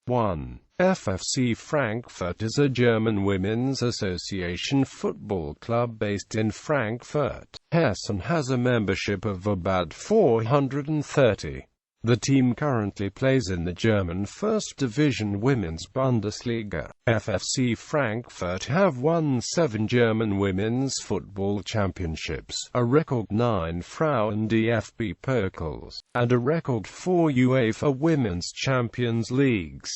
1. FFC Frankfurt is a German women's association football club based in Frankfurt, Hesse and has a membership of about 430. The team currently plays in the German First Division Women's Bundesliga. FFC Frankfurt have won 7 German women's football championships, a record 9 Frauen DFB Pokals, and a record 4 UEFA Women's Champions Leagues.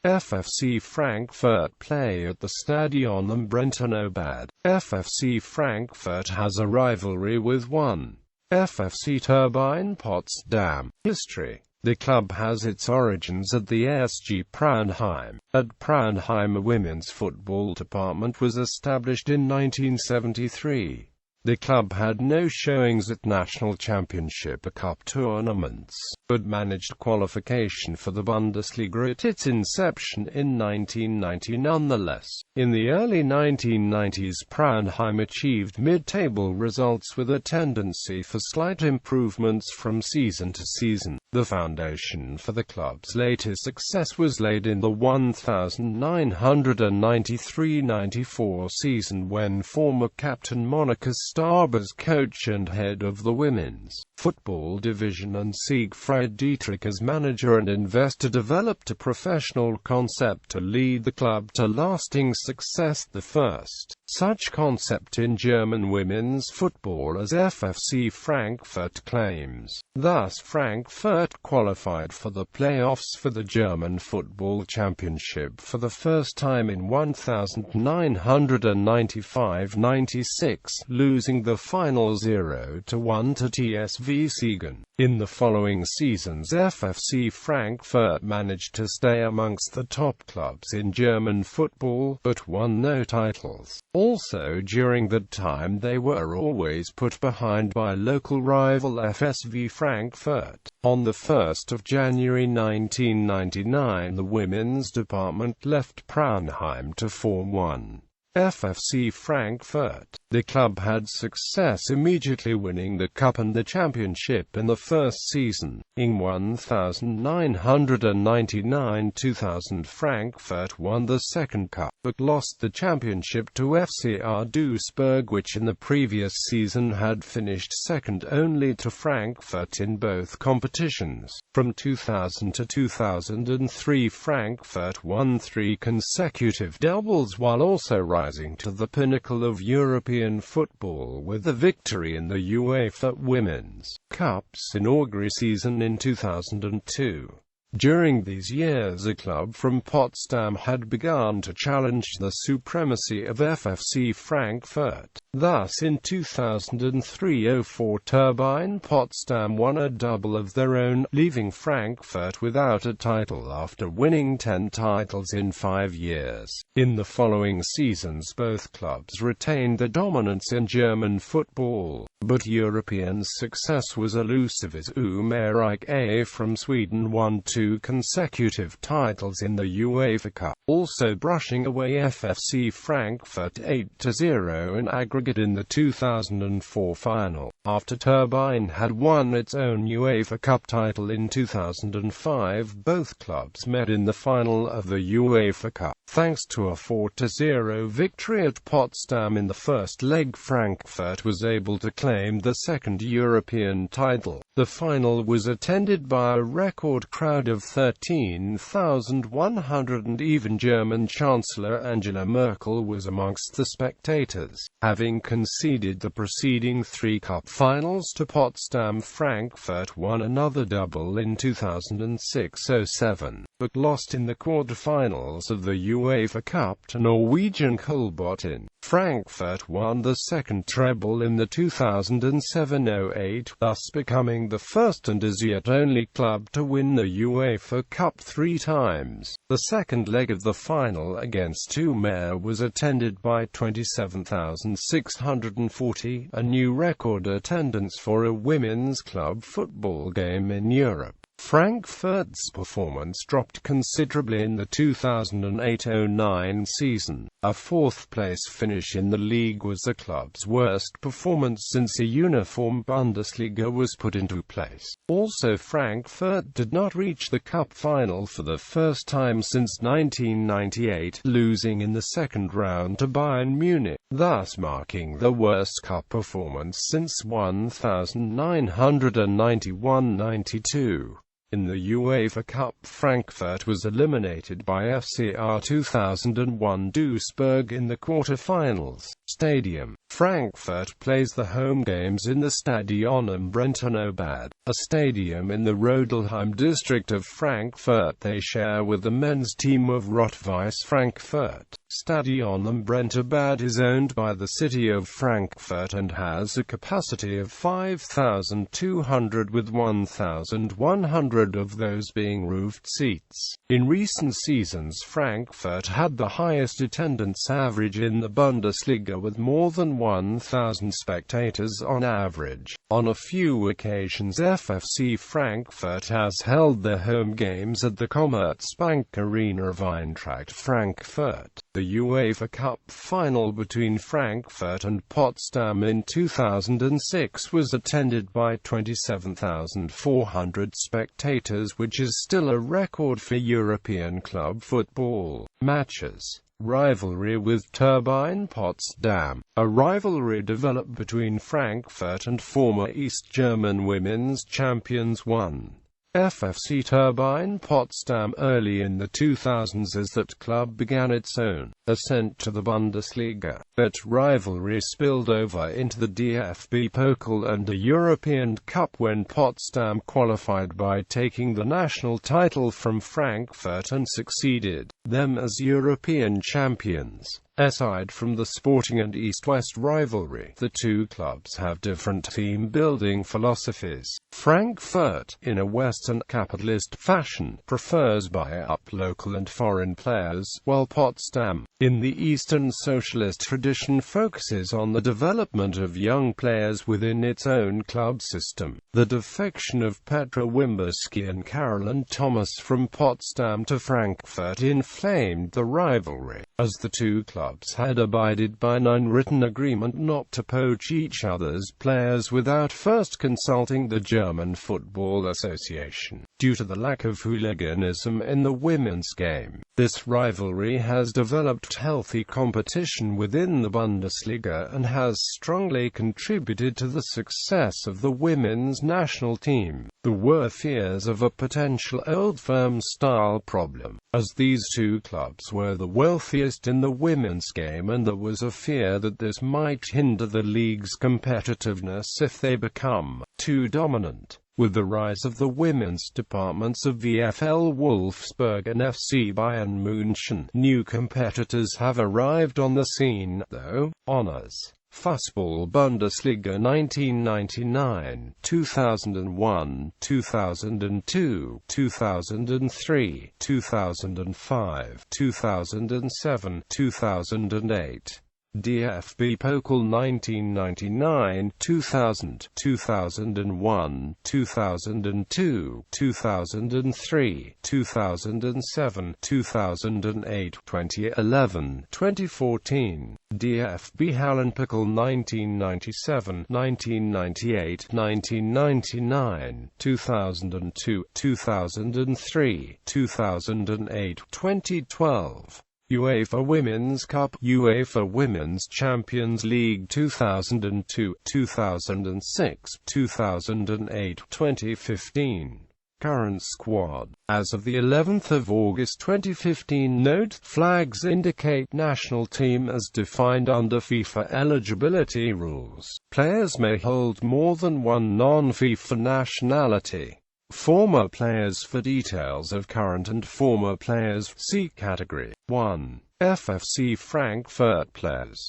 FFC Frankfurt play at the Stadion am Brentenobad. FFC Frankfurt has a rivalry with 1. FFC Turbine Potsdam. History. The club has its origins at the SG Praunheim. At Praunheim a women's football department was established in 1973. The club had no showings at national championship or cup tournaments, but managed qualification for the Bundesliga at its inception in 1990 nonetheless. In the early 1990s Praunheim achieved mid-table results with a tendency for slight improvements from season to season. The foundation for the club's latest success was laid in the 1993-94 season when former captain Monika Starb as coach and head of the women's football division and Siegfried Dietrich as manager and investor developed a professional concept to lead the club to lasting success, the first such concept in German women's football, as FFC Frankfurt claims. Thus Frankfurt qualified for the playoffs for the German Football Championship for the first time in 1995-96, losing the final 0-1 to TSV Siegen. In the following seasons FFC Frankfurt managed to stay amongst the top clubs in German football, but won no titles. Also during that time they were always put behind by local rival FSV Frankfurt. On the 1st of January 1999 the women's department left Praunheim to form 1. FFC Frankfurt. The club had success immediately winning the cup and the championship in the first season. In 1999-2000 Frankfurt won the second cup, but lost the championship to FCR Duisburg, which in the previous season had finished second only to Frankfurt in both competitions. From 2000 to 2003 Frankfurt won 3 consecutive doubles while also rising to the pinnacle of European football with a victory in the UEFA Women's Cup's inaugural season in 2002. During these years a club from Potsdam had begun to challenge the supremacy of FFC Frankfurt. Thus in 2003-04 Turbine Potsdam won a double of their own, leaving Frankfurt without a title after winning 10 titles in 5 years. In the following seasons both clubs retained their dominance in German football, but European success was elusive as Umerik A from Sweden won 2 consecutive titles in the UEFA Cup, also brushing away FFC Frankfurt 8-0 in aggregate in the 2004 final. After Turbine had won its own UEFA Cup title in 2005, both clubs met in the final of the UEFA Cup. Thanks to a 4-0 victory at Potsdam in the first leg, Frankfurt was able to claim the second European title. The final was attended by a record crowd of 13,100 and even German Chancellor Angela Merkel was amongst the spectators. Having conceded the preceding 3 cup finals to Potsdam, Frankfurt won another double in 2006-07, but lost in the quarter-finals of the UEFA Cup to Norwegian Kolbotn. Frankfurt won the second treble in the 2007-08, thus becoming the first and as yet only club to win the UEFA Cup 3 times. The second leg of the final against Umeå was attended by 27,640, a new record attendance for a women's club football game in Europe. Frankfurt's performance dropped considerably in the 2008-09 season. A fourth-place finish in the league was the club's worst performance since a uniform Bundesliga was put into place. Also, Frankfurt did not reach the cup final for the first time since 1998, losing in the second round to Bayern Munich, thus marking the worst cup performance since 1991-92. In the UEFA Cup, Frankfurt was eliminated by FCR 2001 Duisburg in the quarter-finals. Stadium. Frankfurt plays the home games in the Stadion am Brentanobad, a stadium in the Rodelheim district of Frankfurt they share with the men's team of Rot-Weiss Frankfurt. Stadion am Brentanobad is owned by the city of Frankfurt and has a capacity of 5,200 with 1,100 of those being roofed seats. In recent seasons, Frankfurt had the highest attendance average in the Bundesliga with more than 1,000 spectators on average. On a few occasions, FFC Frankfurt has held their home games at the Commerzbank Arena of Eintracht Frankfurt. The UEFA Cup final between Frankfurt and Potsdam in 2006 was attended by 27,400 spectators, which is still a record for European club football. Matches. Rivalry with Turbine Potsdam. A rivalry developed between Frankfurt and former East German women's champions 1. FFC Turbine Potsdam. Early in the 2000s as that club began its own ascent to the Bundesliga, that rivalry spilled over into the DFB Pokal and the European Cup when Potsdam qualified by taking the national title from Frankfurt and succeeded them as European champions. Aside from the sporting and East-West rivalry, the two clubs have different team-building philosophies. Frankfurt, in a Western capitalist fashion, prefers buy-up local and foreign players, while Potsdam, in the Eastern socialist tradition, focuses on the development of young players within its own club system. The defection of Petra Wimberski and Carolyn Thomas from Potsdam to Frankfurt inflamed the rivalry, as the two clubs had abided by an unwritten agreement not to poach each other's players without first consulting the German Football Association. Due to the lack of hooliganism in the women's game, this rivalry has developed healthy competition within the Bundesliga and has strongly contributed to the success of the women's national team. There were fears of a potential Old Firm-style problem, as these two clubs were the wealthiest in the women's game, and there was a fear that this might hinder the league's competitiveness if they become too dominant. With the rise of the women's departments of VfL Wolfsburg and FC Bayern München, new competitors have arrived on the scene, though. Honors. Fußball Bundesliga 1999, 2001, 2002, 2003, 2005, 2007, 2008. DFB Pokal 1999, 2000, 2001, 2002, 2003, 2007, 2008, 2011, 2014. DFB Hallenpokal 1997, 1998, 1999, 2002, 2003, 2008, 2012. UEFA Women's Cup, UEFA Women's Champions League 2002, 2006, 2008, 2015. Current squad. As of the 11th of August 2015, note, flags indicate national team as defined under FIFA eligibility rules. Players may hold more than one non-FIFA nationality. Former players. For details of current and former players, see category 1. FFC Frankfurt players.